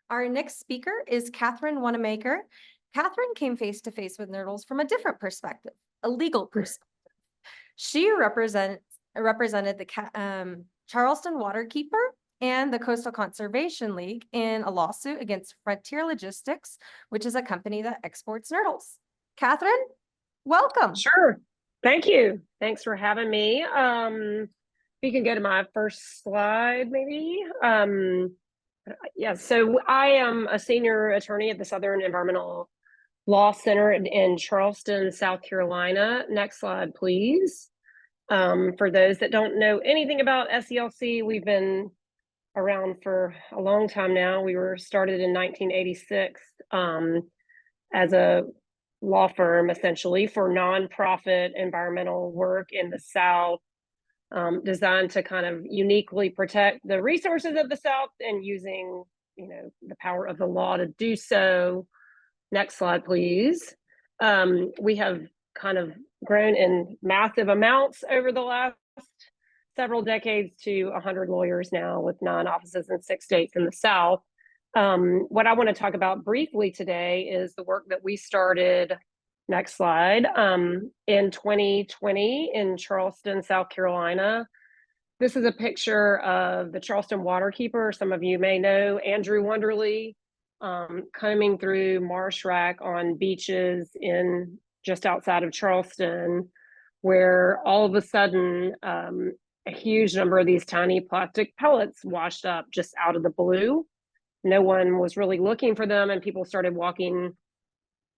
Our next speaker is Catherine Wannamaker. Catherine came face to face with nurdles from a different perspective, a legal perspective. She represented the Charleston Waterkeeper and the Coastal Conservation League in a lawsuit against Frontier Logistics, which is a company that exports nurdles. Catherine, welcome. Sure. Thank you. Thanks for having me. You can go to my first slide, maybe. So I am a senior attorney at the Southern Environmental Law Center in Charleston, South Carolina. Next slide, please. For those that don't know anything about SELC, we've been around for a long time now. We were started in 1986 as a law firm, essentially, for nonprofit environmental work in the South, designed to kind of uniquely protect the resources of the South and using, the power of the law to do so. Next slide, please. We have kind of grown in massive amounts over the last several decades to 100 lawyers now with 9 offices in 6 states in the South. What I want to talk about briefly today is the work that we started, next slide, in 2020 in Charleston, South Carolina. This is a picture of the Charleston Waterkeeper. Some of you may know Andrew Wonderly, combing through marsh rack on beaches in just outside of Charleston, where all of a sudden a huge number of these tiny plastic pellets washed up just out of the blue. No one was really looking for them, and people started walking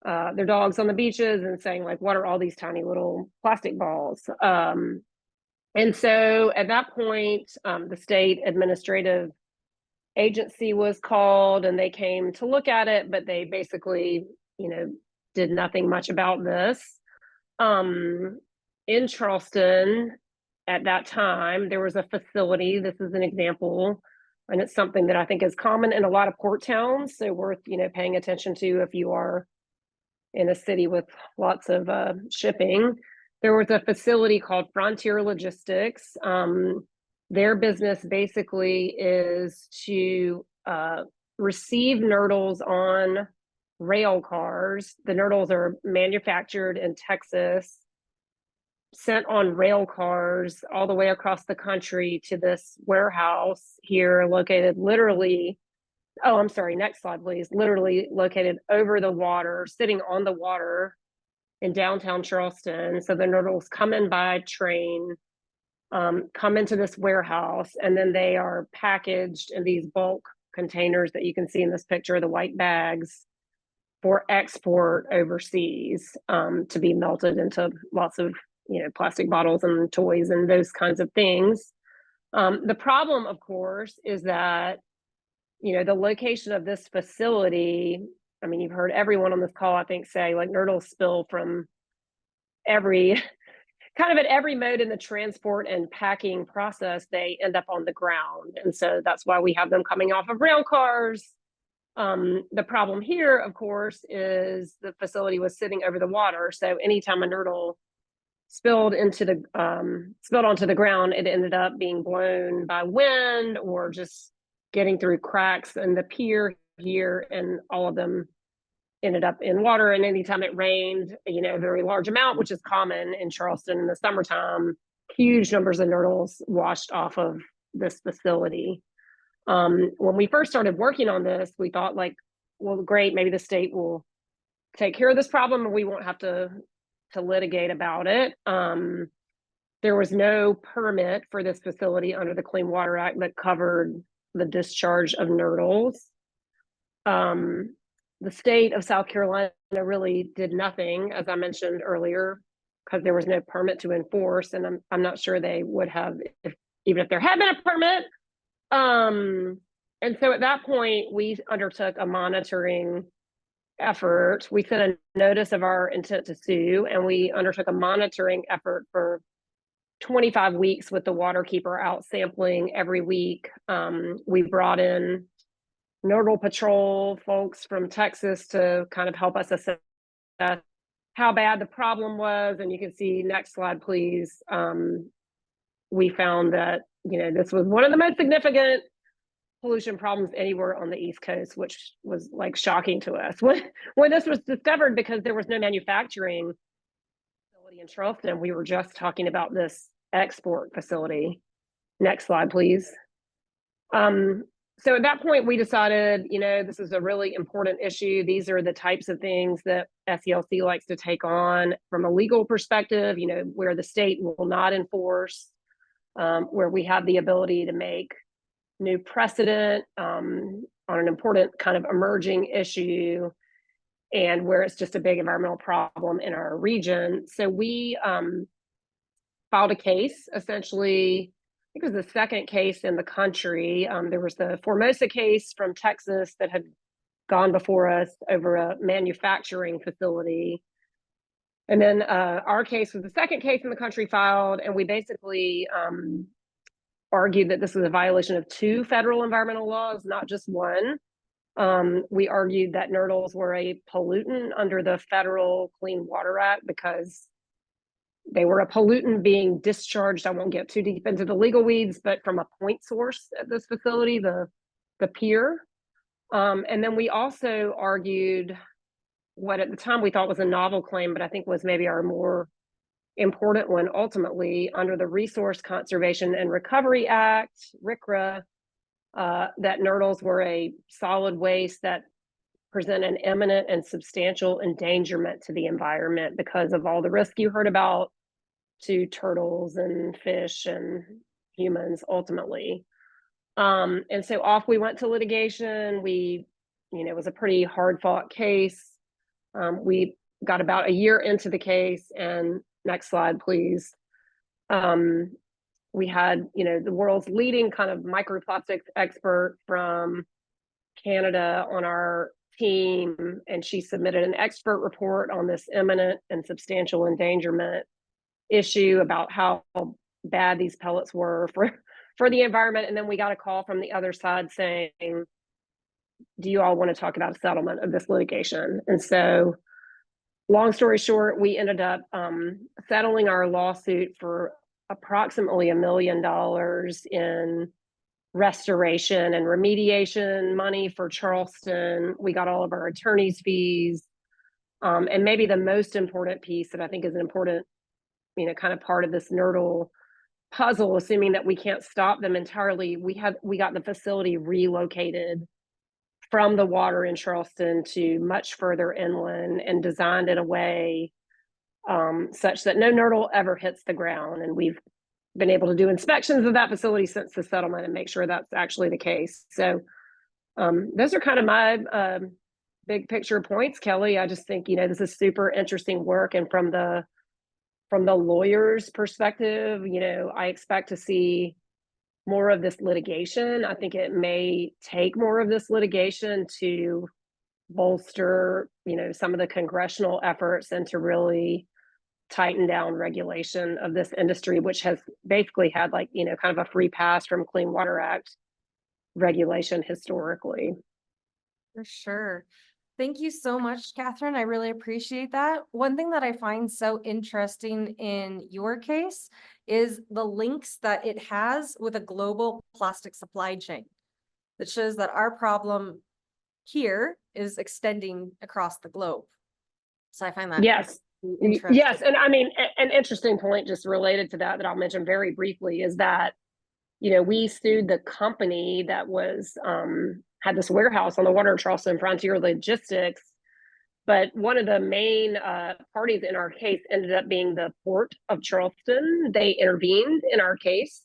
their dogs on the beaches and saying, like, what are all these tiny little plastic balls? And so at that point, the state administrative agency was called and they came to look at it, but they basically, did nothing much about this. In Charleston at that time, there was a facility. This is an example, and it's something that I think is common in a lot of port towns, so worth, paying attention to if you are in a city with lots of shipping. There was a facility called Frontier Logistics. Their business basically is to receive nurdles on rail cars. The nurdles are manufactured in Texas, sent on rail cars all the way across the country to this warehouse here located literally, oh, I'm sorry, next slide, please, literally located over the water, sitting on the water in downtown Charleston. So the nurdles come in by train, come into this warehouse, and then they are packaged in these bulk containers that you can see in this picture, the white bags, for export overseas, to be melted into lots of plastic bottles and toys and those kinds of things. The problem, of course, is that the location of this facility, I mean, you've heard everyone on this call, I think, say, like, nurdles spill from every kind of at every mode in the transport and packing process. They end up on the ground, and so that's why we have them coming off of rail cars. The problem here, of course, is the facility was sitting over the water, so anytime a nurdle spilled onto the ground, it ended up being blown by wind or just getting through cracks in the pier here, and all of them ended up in water. And anytime it rained, a very large amount, which is common in Charleston in the summertime, huge numbers of nurdles washed off of this facility. When we first started working on this, we thought, like, well, great, maybe the state will take care of this problem and we won't have to litigate about it. There was no permit for this facility under the Clean Water Act that covered the discharge of nurdles. The state of South Carolina really did nothing, as I mentioned earlier, because there was no permit to enforce, and I'm not sure they would have even if there had been a permit. And so at that point, we undertook a monitoring effort. We sent a notice of our intent to sue, and we undertook a monitoring effort for 25 weeks with the Waterkeeper out sampling every week. We brought in nodal patrol folks from Texas to kind of help us assess how bad the problem was. And you can see, next slide, please. We found that, this was one of the most significant pollution problems anywhere on the East Coast, which was like shocking to us when this was discovered, because there was no manufacturing facility in Charleston. We were just talking about this export facility. Next slide, please. So at that point, we decided, this is a really important issue. These are the types of things that SELC likes to take on from a legal perspective, where the state will not enforce, where we have the ability to make new precedent on an important kind of emerging issue, and where it's just a big environmental problem in our region. So we filed a case, essentially. I think it was the second case in the country. There was the Formosa case from Texas that had gone before us over a manufacturing facility. And then our case was the second case in the country filed, and we basically argued that this was a violation of 2 federal environmental laws, not just one. We argued that nurdles were a pollutant under the Federal Clean Water Act because they were a pollutant being discharged. I won't get too deep into the legal weeds, but from a point source at this facility, the pier. And then we also argued what at the time we thought was a novel claim, but I think was maybe our more important one ultimately, under the Resource Conservation and Recovery Act, RCRA, that nurdles were a solid waste that present an imminent and substantial endangerment to the environment because of all the risk you heard about to turtles and fish and humans ultimately. And so off we went to litigation. It was a pretty hard fought case. We got about a year into the case, and next slide, please. We had, the world's leading kind of microplastics expert from Canada on our team, and she submitted an expert report on this imminent and substantial endangerment issue about how bad these pellets were for the environment. And then we got a call from the other side saying, do you all want to talk about a settlement of this litigation? And so long story short, we ended up settling our lawsuit for approximately $1 million in restoration and remediation money for Charleston. We got all of our attorney's fees. And maybe the most important piece that I think is an important, kind of part of this nurdle puzzle, assuming that we can't stop them entirely, we got the facility relocated from the water in Charleston to much further inland and designed in a way such that no nurdle ever hits the ground. And we've been able to do inspections of that facility since the settlement and make sure that's actually the case. So those are kind of my big picture points, Kelly. I just think, this is super interesting work. And from the lawyer's perspective, I expect to see more of this litigation. I think it may take more of this litigation to bolster, some of the congressional efforts and to really tighten down regulation of this industry, which has basically had kind of a free pass from Clean Water Act regulation historically. For sure. Thank you so much, Catherine. I really appreciate that. One thing that I find so interesting in your case is the links that it has with a global plastic supply chain that shows that our problem here is extending across the globe. So I find that yes. interesting. Yes. And I mean, an interesting point just related to that I'll mention very briefly is that, we sued the company that was had this warehouse on the water in Charleston, Frontier Logistics. But one of the main parties in our case ended up being the Port of Charleston. They intervened in our case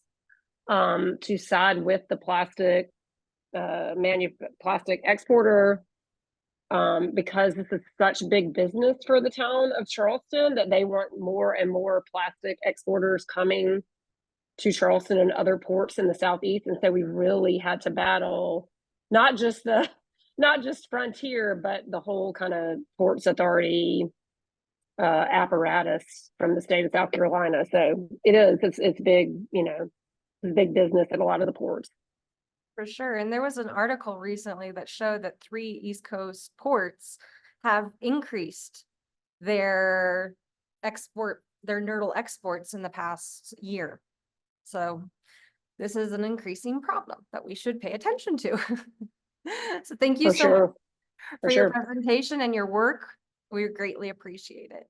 to side with the plastic exporter because this is such big business for the town of Charleston that they want more and more plastic exporters coming to Charleston and other ports in the Southeast. And so we really had to battle not just Frontier, but the whole kind of Ports Authority apparatus from the state of South Carolina. So it's big, big business at a lot of the ports. For sure. And there was an article recently that showed that 3 East Coast ports have increased their nurdle exports in the past year. So this is an increasing problem that we should pay attention to. So thank you For so much sure, for for your sure. presentation and your work. We greatly appreciate it.